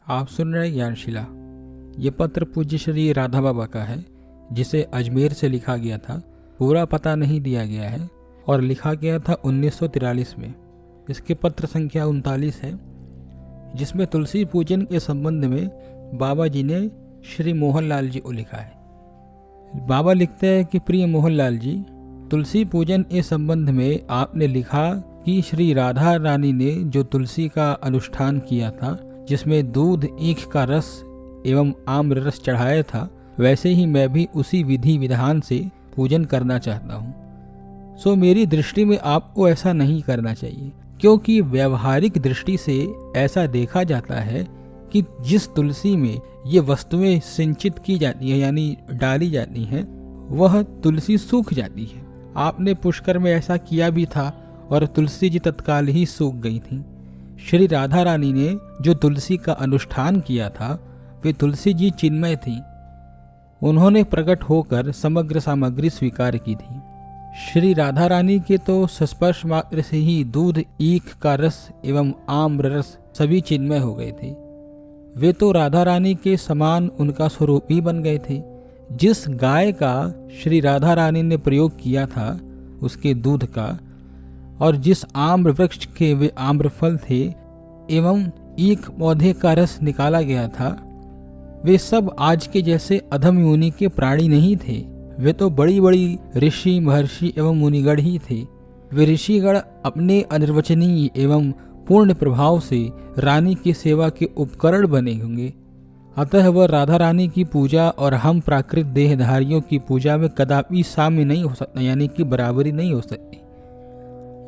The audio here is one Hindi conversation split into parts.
आप सुन रहे ज्ञानशिला। ये पत्र पूज्य श्री राधा बाबा का है, जिसे अजमेर से लिखा गया था। पूरा पता नहीं दिया गया है और लिखा गया था 1943 में। इसके पत्र संख्या 39 है, जिसमें तुलसी पूजन के संबंध में बाबा जी ने श्री मोहनलाल जी को लिखा है। बाबा लिखते हैं कि प्रिय मोहनलाल जी, तुलसी पूजन के संबंध में आपने लिखा कि श्री राधा रानी ने जो तुलसी का अनुष्ठान किया था, जिसमें दूध, ईख का रस एवं आम्र रस चढ़ाया था, वैसे ही मैं भी उसी विधि विधान से पूजन करना चाहता हूँ। सो मेरी दृष्टि में आपको ऐसा नहीं करना चाहिए, क्योंकि व्यवहारिक दृष्टि से ऐसा देखा जाता है कि जिस तुलसी में ये वस्तुएं सिंचित की जाती है यानी डाली जाती हैं, वह तुलसी सूख जाती है। आपने पुष्कर में ऐसा किया भी था और तुलसी जी तत्काल ही सूख गई थी। श्री राधा रानी ने जो तुलसी का अनुष्ठान किया था, वे तुलसी जी चिन्मय थी। उन्होंने प्रकट होकर समग्र सामग्री स्वीकार की थी। श्री राधा रानी के तो स्पर्श मात्र से ही दूध, ईख का रस एवं आम्र रस सभी चिन्मय हो गए थे। वे तो राधा रानी के समान उनका स्वरूप ही बन गए थे। जिस गाय का श्री राधा रानी ने प्रयोग किया था, उसके दूध का, और जिस आम्र वृक्ष के वे आम्र फल थे एवं ईख पौधे का रस निकाला गया था, वे सब आज के जैसे अधम योनि के प्राणी नहीं थे। वे तो बड़ी बड़ी ऋषि, महर्षि एवं मुनिगण ही थे। वे ऋषिगण अपने अनिर्वचनीय एवं पूर्ण प्रभाव से रानी की सेवा के उपकरण बने होंगे। अतः वह राधा रानी की पूजा और हम प्राकृत देहधारियों की पूजा में कदापि साम्य नहीं हो सकता, यानी कि बराबरी नहीं हो सकती।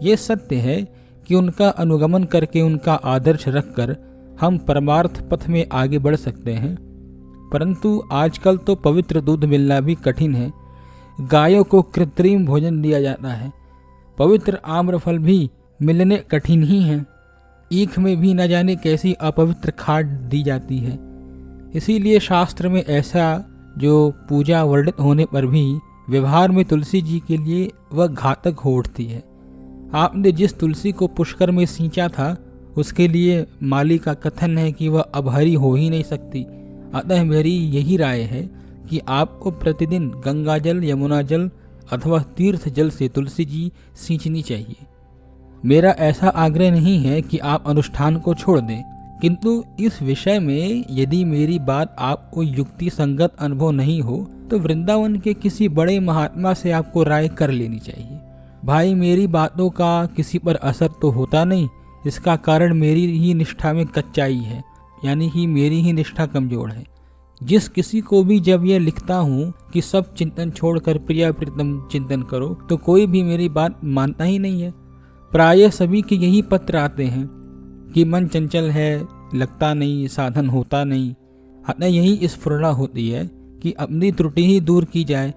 ये सत्य है कि उनका अनुगमन करके, उनका आदर्श रखकर हम परमार्थ पथ में आगे बढ़ सकते हैं, परंतु आजकल तो पवित्र दूध मिलना भी कठिन है। गायों को कृत्रिम भोजन दिया जाता है। पवित्र आम्रफल भी मिलने कठिन ही हैं। ईख में भी न जाने कैसी अपवित्र खाद दी जाती है। इसीलिए शास्त्र में ऐसा जो पूजा वर्णित होने पर भी व्यवहार में तुलसी जी के लिए वह घातक हो उठती है। आपने जिस तुलसी को पुष्कर में सींचा था, उसके लिए माली का कथन है कि वह अब हरी हो ही नहीं सकती। अतः मेरी यही राय है कि आपको प्रतिदिन गंगा जल, यमुना जल अथवा तीर्थ जल से तुलसी जी सींचनी चाहिए। मेरा ऐसा आग्रह नहीं है कि आप अनुष्ठान को छोड़ दें, किंतु इस विषय में यदि मेरी बात आपको युक्ति संगत अनुभव नहीं हो, तो वृंदावन के किसी बड़े महात्मा से आपको राय कर लेनी चाहिए। भाई, मेरी बातों का किसी पर असर तो होता नहीं। इसका कारण मेरी ही निष्ठा में कच्चाई है, यानी कि मेरी ही निष्ठा कमजोर है। जिस किसी को भी जब यह लिखता हूँ कि सब चिंतन छोड़कर प्रिया प्रीतम चिंतन करो, तो कोई भी मेरी बात मानता ही नहीं है। प्रायः सभी के यही पत्र आते हैं कि मन चंचल है, लगता नहीं, साधन होता नहीं। अतः यही स्फुरणा होती है कि अपनी त्रुटि ही दूर की जाए।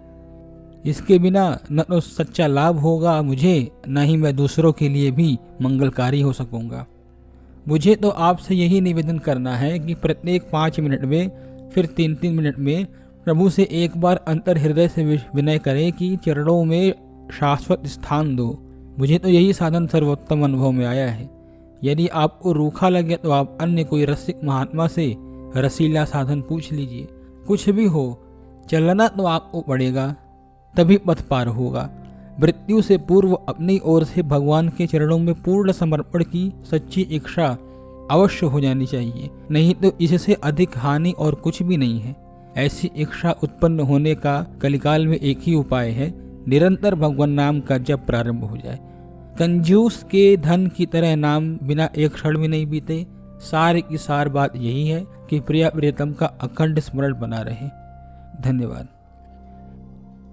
इसके बिना न तो सच्चा लाभ होगा मुझे, न ही मैं दूसरों के लिए भी मंगलकारी हो सकूंगा। मुझे तो आपसे यही निवेदन करना है कि प्रत्येक 5 मिनट में, फिर 3-3 मिनट में प्रभु से एक बार अंतर हृदय से विनय करें कि चरणों में शाश्वत स्थान दो। मुझे तो यही साधन सर्वोत्तम अनुभव में आया है। यदि आपको रूखा लगे तो आप अन्य कोई रसिक महात्मा से रसीला साधन पूछ लीजिए। कुछ भी हो, चलना तो आपको पड़ेगा, तभी पथ पार होगा। मृत्यु से पूर्व अपनी ओर से भगवान के चरणों में पूर्ण समर्पण की सच्ची इच्छा अवश्य हो जानी चाहिए, नहीं तो इससे अधिक हानि और कुछ भी नहीं है। ऐसी इच्छा उत्पन्न होने का कलिकाल में एक ही उपाय है, निरंतर भगवान नाम का जप प्रारंभ हो जाए। कंजूस के धन की तरह नाम बिना एक क्षण में नहीं बीते। सार की सार बात यही है कि प्रिया प्रियतम का अखंड स्मरण बना रहे। धन्यवाद।